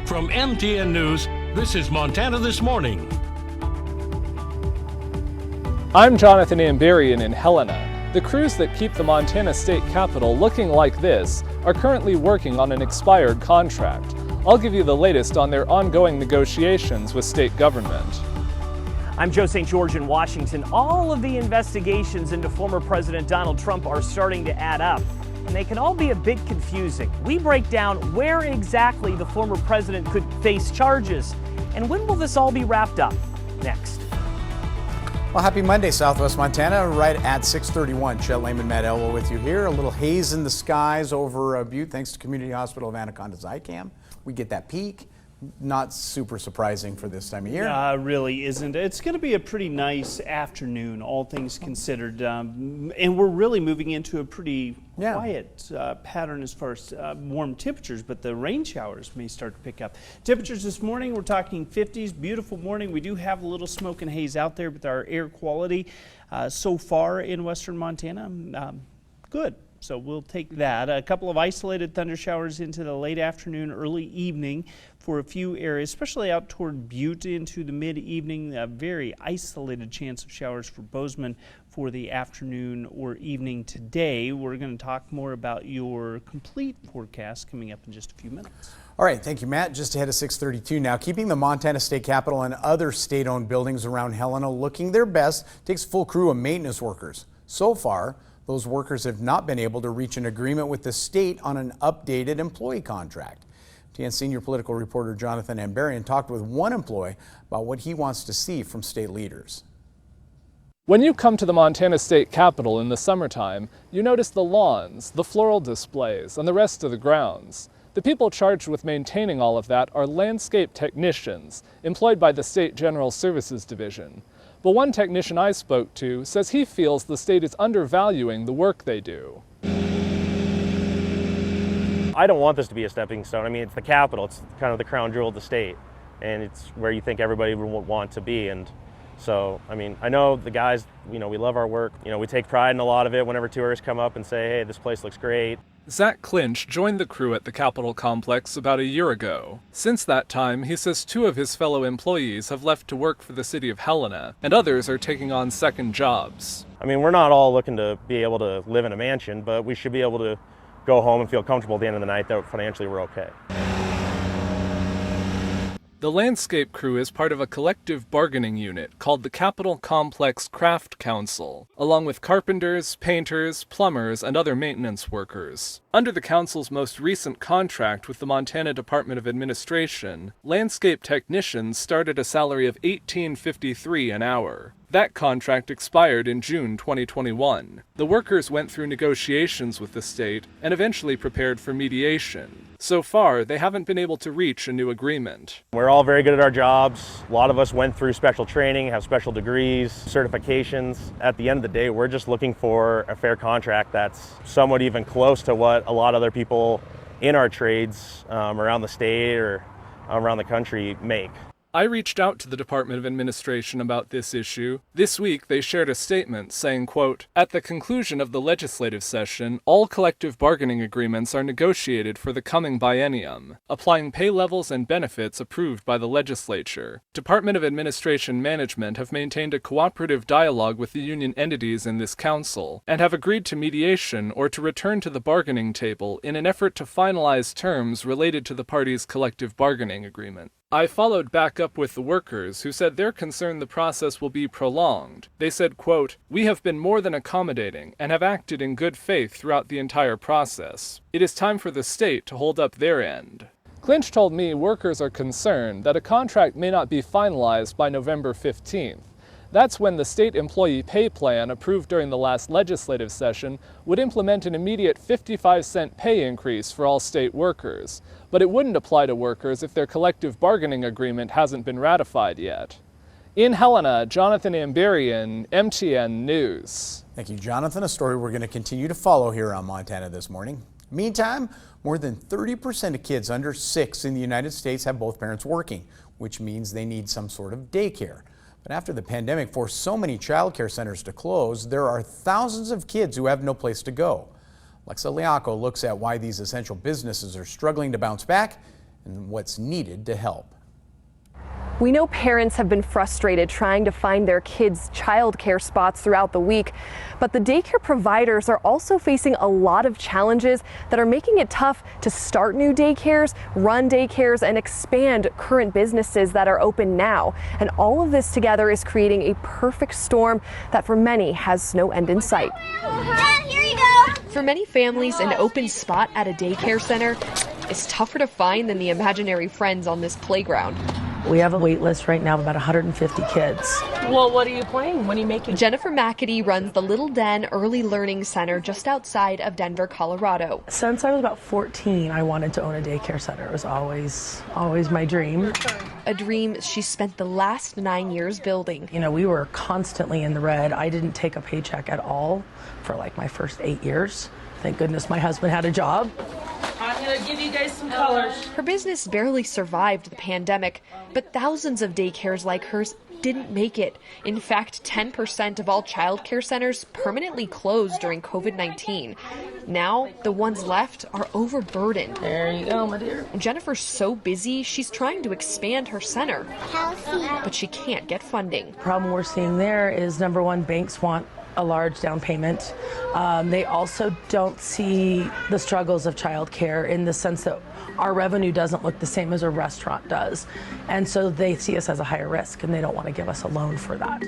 From MTN News, this is Montana This Morning. I'm Jonathan Amberian in Helena. The crews that keep the Montana State Capitol looking like this are currently working on an expired contract. I'll give you the latest on their ongoing negotiations with state government. I'm Joe St. George in Washington. All of the investigations into former President Donald Trump are starting to add up, and they can all be a bit confusing. We break down where exactly the former president could face charges, and when will this all be wrapped up? Next. Well, happy Monday, Southwest Montana, right at 6:31. Chet Lehman, Matt Elwell with you here. A little haze in the skies over Butte, thanks to Community Hospital of Anaconda's ICAM. We get that peak. Not super surprising for this time of year. Really isn't. It's going to be a pretty nice afternoon, all things considered. And we're really moving into a pretty quiet pattern as far as warm temperatures, but the rain showers may start to pick up. Temperatures this morning, we're talking 50s, beautiful morning. We do have a little smoke and haze out there, but our air quality so far in western Montana, good. So we'll take that. A couple of isolated thunder showers into the late afternoon, early evening for a few areas, especially out toward Butte into the mid-evening. A very isolated chance of showers for Bozeman for the afternoon or evening today. We're going to talk more about your complete forecast coming up in just a few minutes. All right, thank you, Matt. Just ahead of 6:32 now. Keeping the Montana State Capitol and other state-owned buildings around Helena looking their best takes full crew of maintenance workers. So far, those workers have not been able to reach an agreement with the state on an updated employee contract. TN senior political reporter Jonathan Amberian talked with one employee about what he wants to see from state leaders. When you come to the Montana State Capitol in the summertime, you notice the lawns, the floral displays, and the rest of the grounds. The people charged with maintaining all of that are landscape technicians employed by the State General Services Division. But one technician I spoke to says he feels the state is undervaluing the work they do. I don't want this to be a stepping stone. I mean, it's the Capitol. It's kind of the crown jewel of the state, and it's where you think everybody would want to be. And so, I mean, I know the guys, we love our work. We take pride in a lot of it whenever tourists come up and say, hey, this place looks great. Zach Clinch joined the crew at the Capitol complex about a year ago. Since that time, he says 2 of his fellow employees have left to work for the city of Helena, and others are taking on second jobs. I mean, we're not all looking to be able to live in a mansion, but we should be able to go home and feel comfortable at the end of the night that financially we're okay. The landscape crew is part of a collective bargaining unit called the Capitol Complex Craft Council, along with carpenters, painters, plumbers, and other maintenance workers. Under the council's most recent contract with the Montana Department of Administration, landscape technicians start at a salary of $18.53 an hour. That contract expired in June 2021. The workers went through negotiations with the state and eventually prepared for mediation. So far, they haven't been able to reach a new agreement. We're all very good at our jobs. A lot of us went through special training, have special degrees, certifications. At the end of the day, we're just looking for a fair contract that's somewhat even close to what a lot of other people in our trades around the state or around the country make. I reached out to the Department of Administration about this issue. This week, they shared a statement saying, quote, "At the conclusion of the legislative session, all collective bargaining agreements are negotiated for the coming biennium, applying pay levels and benefits approved by the legislature. Department of Administration management have maintained a cooperative dialogue with the union entities in this council and have agreed to mediation or to return to the bargaining table in an effort to finalize terms related to the parties' collective bargaining agreement." I followed back up with the workers, who said they're concerned the process will be prolonged. They said, quote, "We have been more than accommodating and have acted in good faith throughout the entire process. It is time for the state to hold up their end." Clinch told me workers are concerned that a contract may not be finalized by November 15th. That's when the state employee pay plan approved during the last legislative session would implement an immediate 55-cent pay increase for all state workers, but it wouldn't apply to workers if their collective bargaining agreement hasn't been ratified yet. In Helena, Jonathan Amberian, MTN News. Thank you, Jonathan. A story we're going to continue to follow here on Montana This Morning. Meantime, more than 30% of kids under 6 in the United States have both parents working, which means they need some sort of daycare. But after the pandemic forced so many childcare centers to close, there are thousands of kids who have no place to go. Alexa Liaco looks at why these essential businesses are struggling to bounce back and what's needed to help. We know parents have been frustrated trying to find their kids' childcare spots throughout the week, but the daycare providers are also facing a lot of challenges that are making it tough to start new daycares, run daycares, and expand current businesses that are open now. And all of this together is creating a perfect storm that for many has no end in sight. Dad, here you go. For many families, an open spot at a daycare center is tougher to find than the imaginary friends on this playground. We have a wait list right now of about 150 kids. Well, what are you playing? What are you making? Jennifer McAdee runs the Little Den Early Learning Center just outside of Denver, Colorado. Since I was about 14, I wanted to own a daycare center. It was always my dream. A dream she spent the last 9 years building. You know, we were constantly in the red. I didn't take a paycheck at all for like my first 8 years. Thank goodness my husband had a job. I'm going to give you guys some colors. Her business barely survived the pandemic, but thousands of daycares like hers didn't make it. In fact, 10% of all childcare centers permanently closed during COVID-19. Now, the ones left are overburdened. There you go, my dear. Jennifer's so busy, she's trying to expand her center, but she can't get funding. The problem we're seeing there is, number one, banks want a large down payment. They also don't see the struggles of childcare in the sense that our revenue doesn't look the same as a restaurant does. And so they see us as a higher risk and they don't want to give us a loan for that.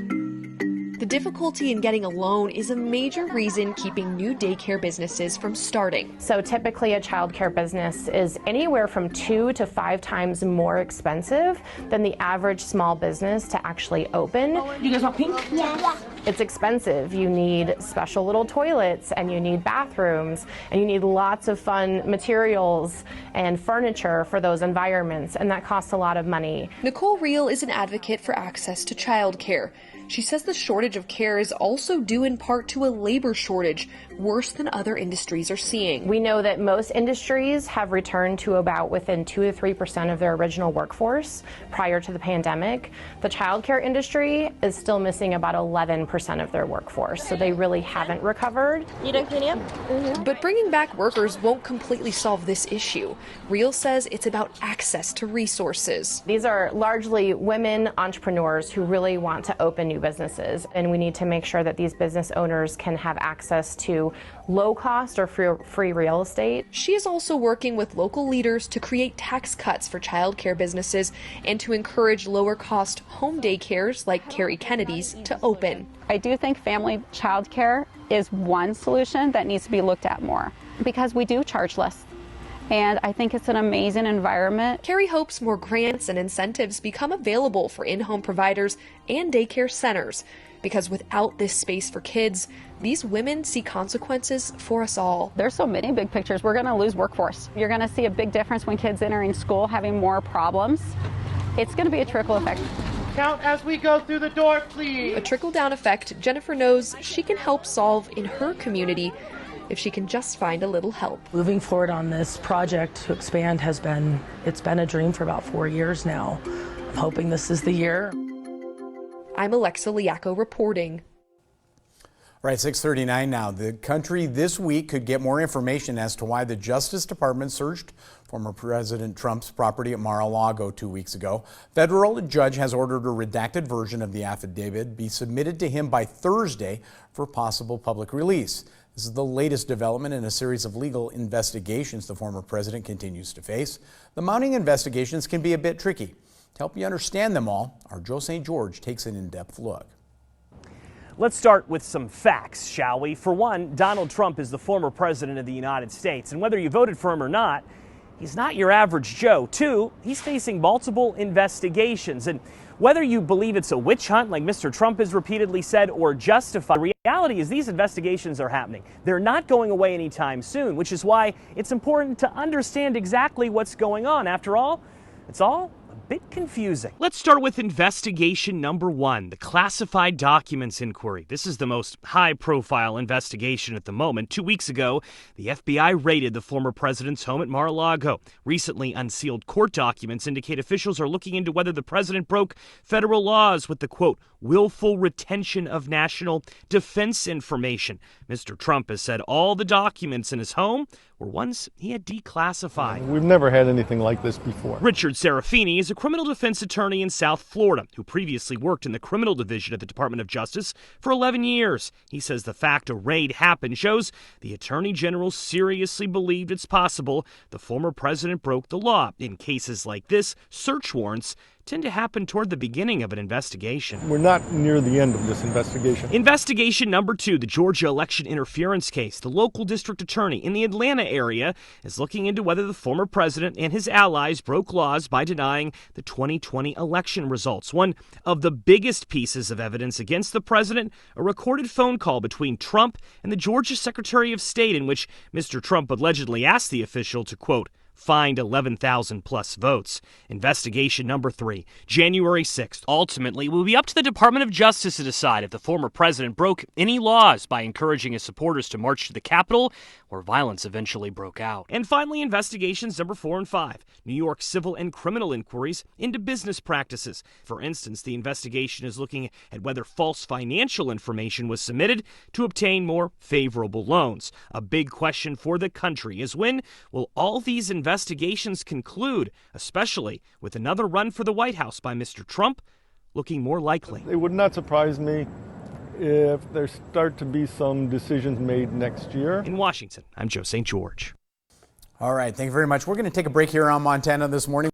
The difficulty in getting a loan is a major reason keeping new daycare businesses from starting. So typically a childcare business is anywhere from 2 to 5 times more expensive than the average small business to actually open. You guys want pink? Yeah. It's expensive. You need special little toilets and you need bathrooms and you need lots of fun materials and furniture for those environments, and that costs a lot of money. Nicole Reel is an advocate for access to childcare. She says the shortage of care is also due in part to a labor shortage, worse than other industries are seeing. We know that most industries have returned to about within 2 to 3% of their original workforce prior to the pandemic. The childcare industry is still missing about 11% of their workforce, so they really haven't recovered. You done cleaning up? Mm-hmm. But bringing back workers won't completely solve this issue. Reel says it's about access to resources. These are largely women entrepreneurs who really want to open new businesses, and we need to make sure that these business owners can have access to low cost or free real estate. She is also working with local leaders to create tax cuts for childcare businesses and to encourage lower cost home daycares like Carrie Kennedy's to open. I do think family childcare is one solution that needs to be looked at more because we do charge less. And I think it's an amazing environment. Carrie hopes more grants and incentives become available for in-home providers and daycare centers, because without this space for kids, these women see consequences for us all. There's so many big pictures. We're going to lose workforce. You're going to see a big difference when kids entering school having more problems. It's going to be a trickle effect. Count as we go through the door, please. A trickle-down effect Jennifer knows she can help solve in her community if she can just find a little help. Moving forward on this project to expand it's been a dream for about 4 years now. I'm hoping this is the year. I'm Alexa Liaco reporting. Right, 6:39 now. The country this week could get more information as to why the Justice Department searched former President Trump's property at Mar-a-Lago 2 weeks ago. Federal judge has ordered a redacted version of the affidavit be submitted to him by Thursday for possible public release. This is the latest development in a series of legal investigations the former president continues to face. The mounting investigations can be a bit tricky. To help you understand them all, our Joe St. George takes an in-depth look. Let's start with some facts, shall we? For one, Donald Trump is the former president of the United States, and whether you voted for him or not, he's not your average Joe. Two, he's facing multiple investigations, and whether you believe it's a witch hunt, like Mr. Trump has repeatedly said, or justified, the reality is these investigations are happening. They're not going away anytime soon, which is why it's important to understand exactly what's going on. After all, it's all a bit confusing. Let's start with investigation number 1, the classified documents inquiry. This is the most high-profile investigation at the moment. 2 weeks ago, the FBI raided the former president's home at Mar-a-Lago. Recently unsealed court documents indicate officials are looking into whether the president broke federal laws with the, quote, willful retention of national defense information. Mr. Trump has said all the documents in his home were ones he had declassified. We've never had anything like this before. Richard Serafini is a criminal defense attorney in South Florida who previously worked in the criminal division of the Department of Justice for 11 years. He says the fact a raid happened shows the Attorney General seriously believed it's possible the former president broke the law. In cases like this, search warrants tend to happen toward the beginning of an investigation. We're not near the end of this investigation. Investigation number 2, the Georgia election interference case. The local district attorney in the Atlanta area is looking into whether the former president and his allies broke laws by denying the 2020 election results. One of the biggest pieces of evidence against the president, a recorded phone call between Trump and the Georgia Secretary of State in which Mr. Trump allegedly asked the official to, quote, find 11,000 plus votes. Investigation number 3, January 6th. Ultimately, it will be up to the Department of Justice to decide if the former president broke any laws by encouraging his supporters to march to the Capitol, where violence eventually broke out. And finally, investigations number 4 and 5, New York civil and criminal inquiries into business practices. For instance, the investigation is looking at whether false financial information was submitted to obtain more favorable loans. A big question for the country is when will all these investigations conclude, especially with another run for the White House by Mr. Trump looking more likely. It would not surprise me if there start to be some decisions made next year. In Washington, I'm Joe St. George. All right, thank you very much. We're going to take a break here on Montana this morning.